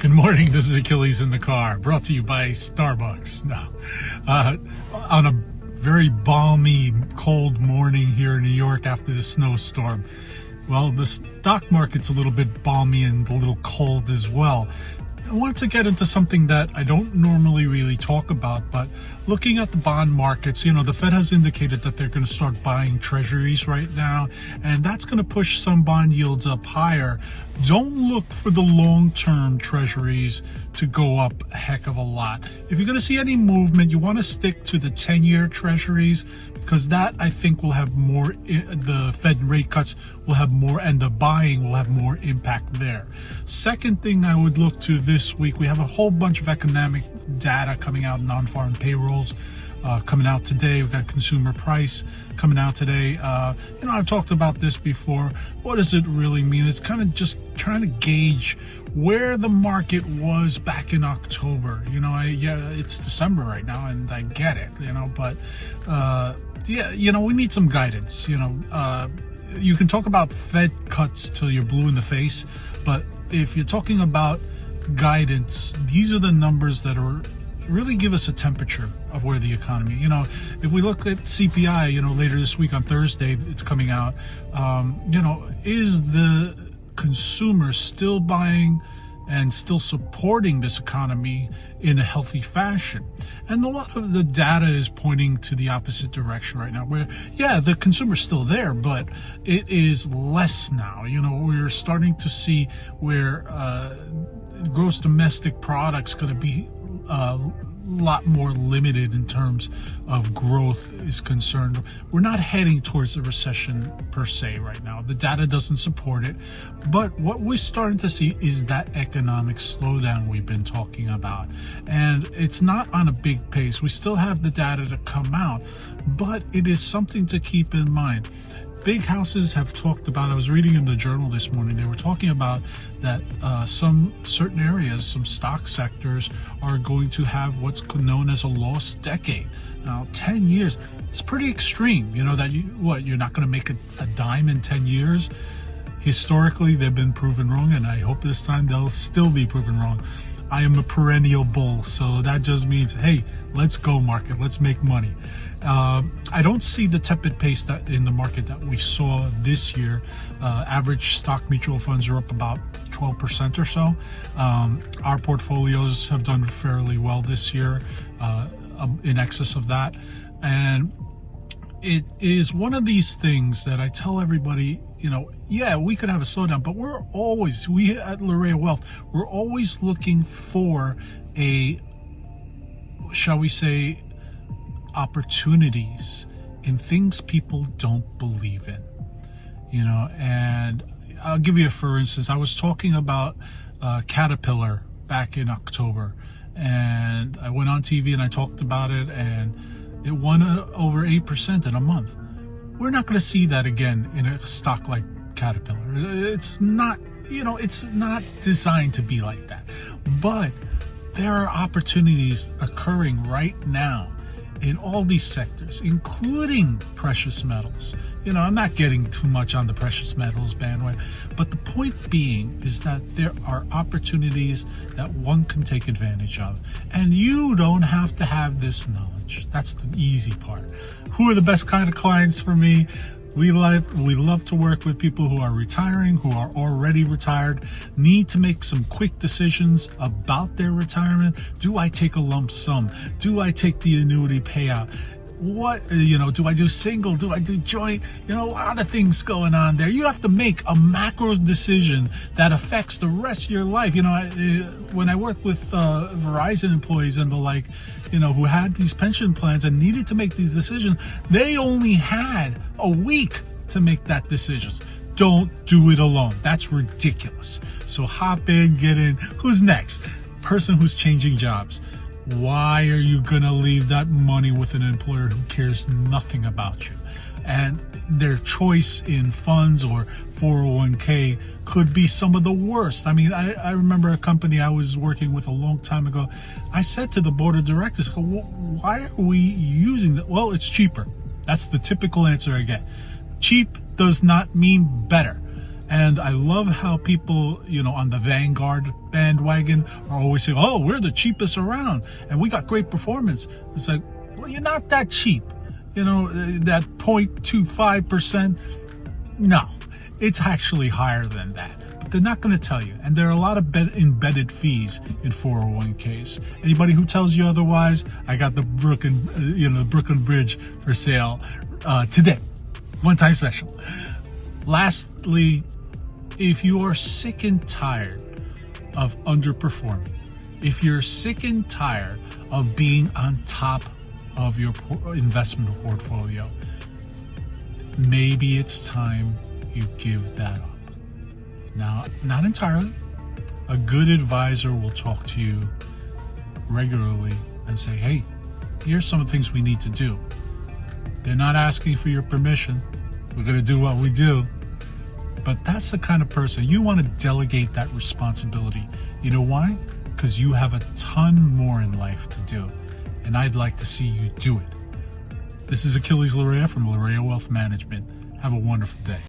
Good morning, this is Aquiles in the car, brought to you by Starbucks. On a very balmy, cold morning here in New York after the snowstorm. Well, the stock market's a little bit balmy and a little cold as well. I wanted to get into something that I don't normally really talk about, but looking at the bond markets, the Fed has indicated that they're going to start buying treasuries right now, and that's going to push some bond yields up higher. Don't look for the long-term treasuries to go up a heck of a lot. If you're going to see any movement, you want to stick to the 10-year treasuries, because that, I think, will have more, the Fed rate cuts will have more, and the buying will have more impact there. Second thing I would look to this week, we have a whole bunch of economic data coming out, non-farm payrolls coming out today. We've got consumer price coming out today. I've talked about this before. What does it really mean? It's kind of just trying to gauge where the market was back in October. It's December right now, and I get it, but we need some guidance. You can talk about Fed cuts till you're blue in the face, but if you're talking about guidance, these are the numbers that are really give us a temperature of where the economy. If we look at CPI, later this week on Thursday, it's coming out. Is the consumer still buying and still supporting this economy in a healthy fashion? And a lot of the data is pointing to the opposite direction right now, where, the consumer's still there, but it is less now. We're starting to see where gross domestic product's going to be a lot more limited in terms of growth is concerned. We're not heading towards a recession per se right now. The data doesn't support it, but what we're starting to see is that economic slowdown we've been talking about, and it's not on a big pace. We still have the data to come out, but it is something to keep in mind. Big houses have talked about, I was reading in the journal this morning, they were talking about that some certain areas, some stock sectors are going to have what's known as a lost decade. Now, 10 years, it's pretty extreme, that you're not going to make a dime in 10 years. Historically, they've been proven wrong, and I hope this time they'll still be proven wrong. I am a perennial bull, so that just means, hey, let's go market, let's make money. I don't see the tepid pace that in the market that we saw this year. Average stock mutual funds are up about 12% or so. Our portfolios have done fairly well this year, in excess of that. And it is one of these things that I tell everybody, we could have a slowdown, but we at Larrea Wealth, we're always looking for shall we say, opportunities in things people don't believe in, and I'll give you for instance, I was talking about Caterpillar back in October, and I went on TV and I talked about it, and it won over 8% in a month. We're not going to see that again in a stock like Caterpillar. It's not, it's not designed to be like that, but there are opportunities occurring right now in all these sectors, including precious metals. I'm not getting too much on the precious metals bandwagon, but the point being is that there are opportunities that one can take advantage of, and you don't have to have this knowledge. That's the easy part. Who are the best kind of clients for me? We love to work with people who are retiring, who are already retired, need to make some quick decisions about their retirement. Do I take a lump sum? Do I take the annuity payout? What, do I do single? Do I do joint? A lot of things going on there. You have to make a macro decision that affects the rest of your life. When I worked with Verizon employees and the like, who had these pension plans and needed to make these decisions, they only had a week to make that decision. Don't do it alone. That's ridiculous. So hop in, get in. Who's next? Person who's changing jobs. Why are you going to leave that money with an employer who cares nothing about you? And their choice in funds or 401k could be some of the worst. I mean, I remember a company I was working with a long time ago. I said to the board of directors, why are we using that? Well, it's cheaper. That's the typical answer I get. Cheap does not mean better. And I love how people, on the Vanguard bandwagon are always saying, oh, we're the cheapest around and we got great performance. It's like, well, you're not that cheap. That 0.25%. No, it's actually higher than that. But they're not going to tell you. And there are a lot of embedded fees in 401ks. Anybody who tells you otherwise, I got the Brooklyn Bridge for sale today. One-time special. Lastly, if you are sick and tired of underperforming, if you're sick and tired of being on top of your investment portfolio, maybe it's time you give that up. Now, not entirely. A good advisor will talk to you regularly and say, hey, here's some of the things we need to do. They're not asking for your permission. We're going to do what we do. But that's the kind of person you want to delegate that responsibility. You know why? Because you have a ton more in life to do. And I'd like to see you do it. This is Aquiles Larrea from Larrea Wealth Management. Have a wonderful day.